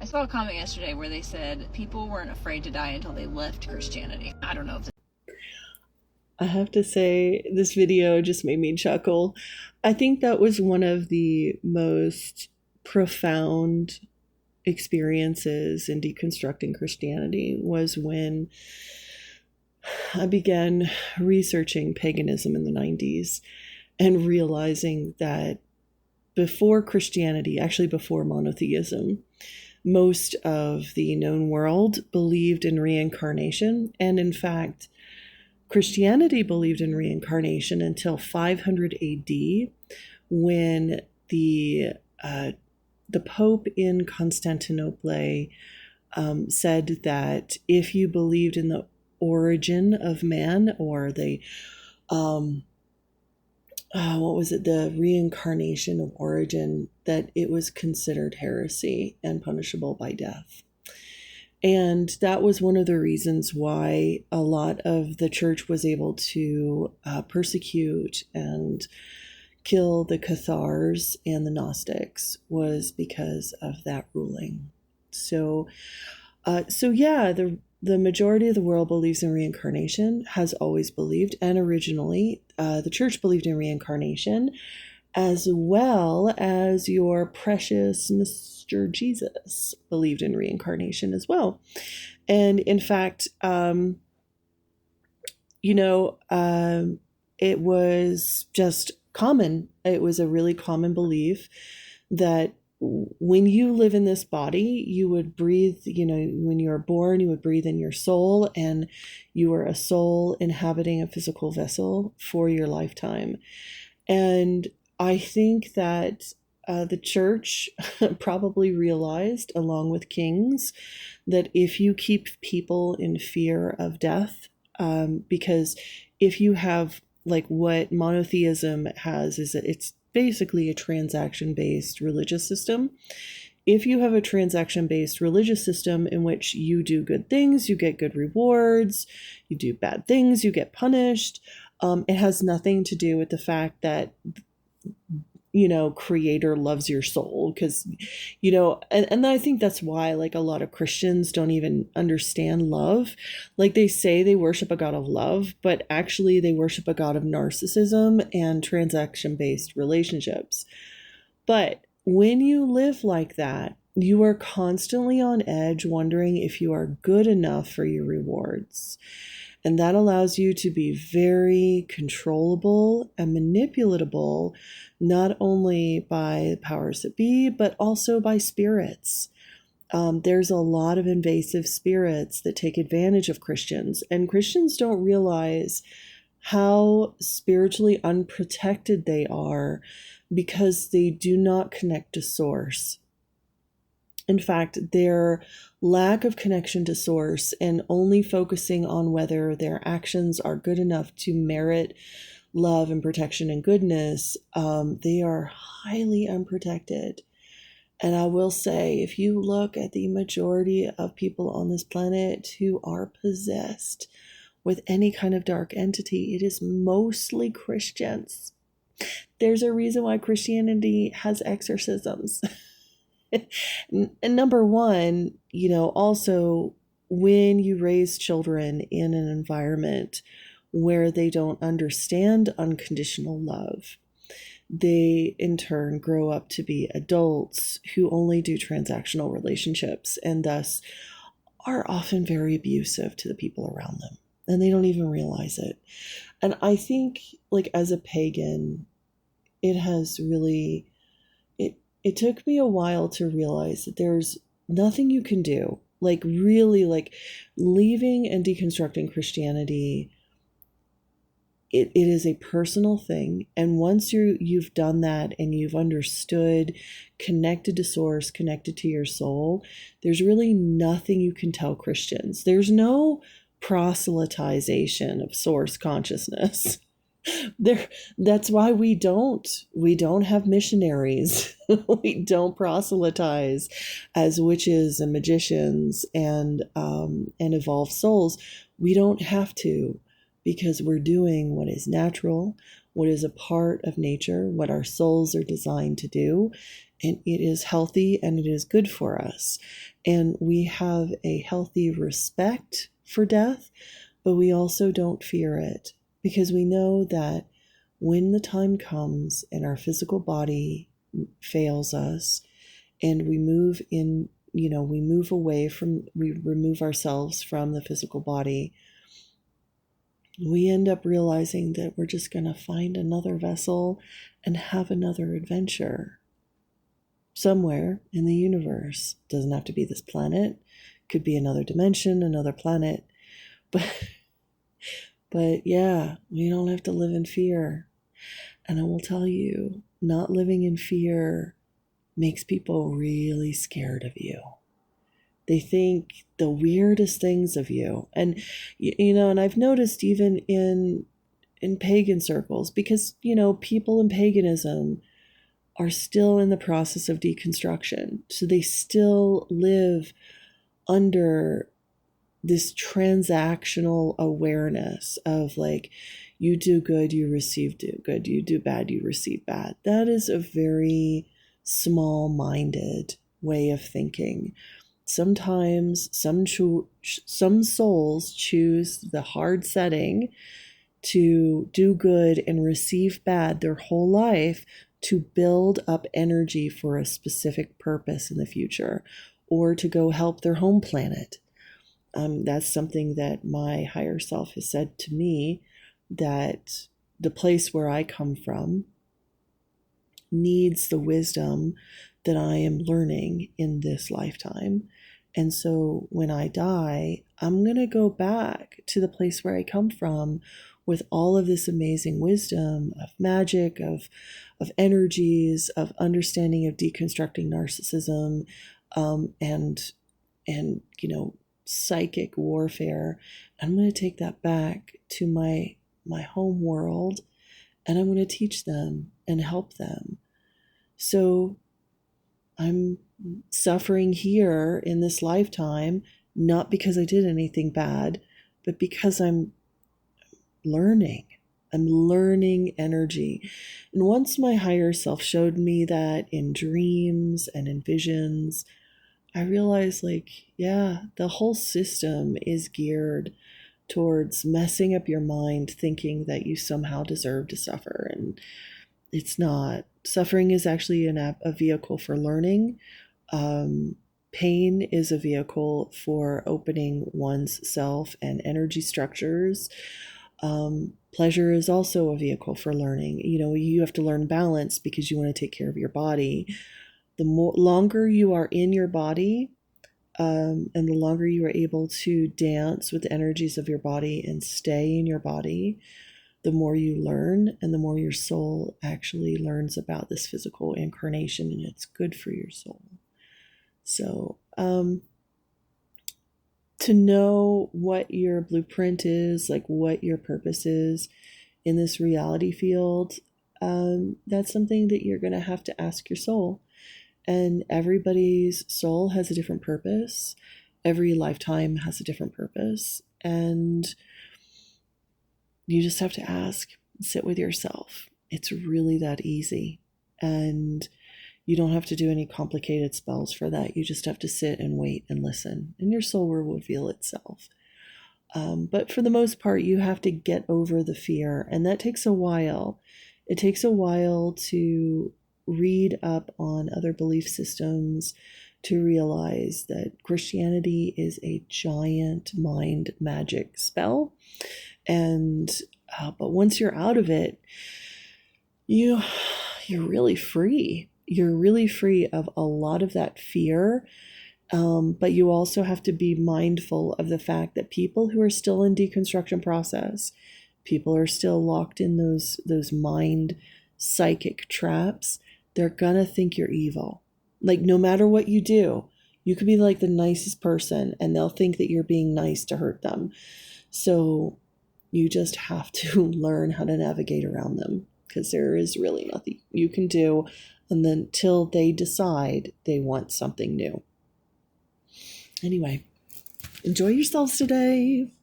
I saw a comment yesterday where they said people weren't afraid to die until they left Christianity. I don't know if I have to say, this video just made me chuckle. I think that was one of the most profound experiences in deconstructing Christianity was when I began researching paganism in the 90s and realizing that before Christianity, actually before monotheism, most of the known world believed in reincarnation. And in fact, Christianity believed in reincarnation until 500 AD, when the Pope in Constantinople said that if you believed in the origin of man, or what was it, the reincarnation of origin, that it was considered heresy and punishable by death. And that was one of the reasons why a lot of the church was able to persecute and kill the Cathars and the Gnostics, was because of that ruling. So yeah, the majority of the world believes in reincarnation, has always believed, and originally the church believed in reincarnation, as well as your precious Mr. Jesus believed in reincarnation as well. And in fact, it was just common. It was a really common belief that when you live in this body, you would breathe, when you were born, you would breathe in your soul, and you were a soul inhabiting a physical vessel for your lifetime. And I think that the church probably realized, along with kings, that if you keep people in fear of death, because if you have, like, what monotheism has is that it's basically a transaction-based religious system. If you have a transaction-based religious system in which you do good things, you get good rewards, you do bad things, you get punished, it has nothing to do with the fact that creator loves your soul, because and I think that's why, like, a lot of Christians don't even understand love. Like, they say they worship a God of love, but actually they worship a God of narcissism and transaction-based relationships. But when you live like that, you are constantly on edge, wondering if you are good enough for your rewards. And that allows you to be very controllable and manipulatable, not only by the powers that be, but also by spirits. There's a lot of invasive spirits that take advantage of Christians, and Christians don't realize how spiritually unprotected they are because they do not connect to source. In fact, their lack of connection to source and only focusing on whether their actions are good enough to merit love and protection and goodness, they are highly unprotected. And I will say, if you look at the majority of people on this planet who are possessed with any kind of dark entity, it is mostly Christians. There's a reason why Christianity has exorcisms. And number one, also, when you raise children in an environment where they don't understand unconditional love, they in turn grow up to be adults who only do transactional relationships, and thus are often very abusive to the people around them, and they don't even realize it. And I think, like, as a pagan, it has really, it took me a while to realize that there's nothing you can do. Like, really, like, leaving and deconstructing Christianity, it is a personal thing. And once you've done that and you've understood, connected to source, connected to your soul, there's really nothing you can tell Christians. There's no proselytization of source consciousness. That's why we don't have missionaries. We don't proselytize as witches and magicians and evolved souls. We don't have to, because we're doing what is natural, what is a part of nature, what our souls are designed to do. and it is healthy and it is good for us. And we have a healthy respect for death, but we also don't fear it, because we know that when the time comes and our physical body fails us and we move in, we move away from, we remove ourselves from the physical body, we end up realizing that we're just going to find another vessel and have another adventure somewhere in the universe. Doesn't have to be this planet, could be another dimension, another planet, but yeah, we don't have to live in fear. And I will tell you, not living in fear makes people really scared of you. They think the weirdest things of you. And and I've noticed even in pagan circles, because people in paganism are still in the process of deconstruction. So they still live under this transactional awareness of like, you do good, you receive good, you do bad, you receive bad. That is a very small-minded way of thinking. Sometimes some souls choose the hard setting to do good and receive bad their whole life to build up energy for a specific purpose in the future, or to go help their home planet. That's something that my higher self has said to me, that the place where I come from needs the wisdom that I am learning in this lifetime. And so when I die, I'm going to go back to the place where I come from with all of this amazing wisdom of magic, of energies, of understanding of deconstructing narcissism, and psychic warfare. I'm going to take that back to my home world, and I'm going to teach them and help them. So I'm suffering here in this lifetime, not because I did anything bad, but because I'm learning. I'm learning energy. And once my higher self showed me that in dreams and in visions, I realized, like, yeah, the whole system is geared towards messing up your mind, thinking that you somehow deserve to suffer. And it's not. Suffering is actually a vehicle for learning. Pain is a vehicle for opening one's self and energy structures. Pleasure is also a vehicle for learning. You have to learn balance because you want to take care of your body. The longer you are in your body, and the longer you are able to dance with the energies of your body and stay in your body, the more you learn and the more your soul actually learns about this physical incarnation, and it's good for your soul. So, to know what your blueprint is, like what your purpose is in this reality field, that's something that you're going to have to ask your soul. And everybody's soul has a different purpose. Every lifetime has a different purpose. And you just have to ask, sit with yourself. It's really that easy. And you don't have to do any complicated spells for that. You just have to sit and wait and listen, and your soul will reveal itself. But for the most part, you have to get over the fear, and that takes a while. It takes a while to read up on other belief systems, to realize that Christianity is a giant mind magic spell. And but once you're out of it, you're really free. You're really free of a lot of that fear. But you also have to be mindful of the fact that people who are still in deconstruction process, people are still locked in those mind psychic traps. They're gonna think you're evil. Like, no matter what you do, you could be like the nicest person and they'll think that you're being nice to hurt them. So you just have to learn how to navigate around them, because there is really nothing you can do until they decide they want something new. Anyway, enjoy yourselves today.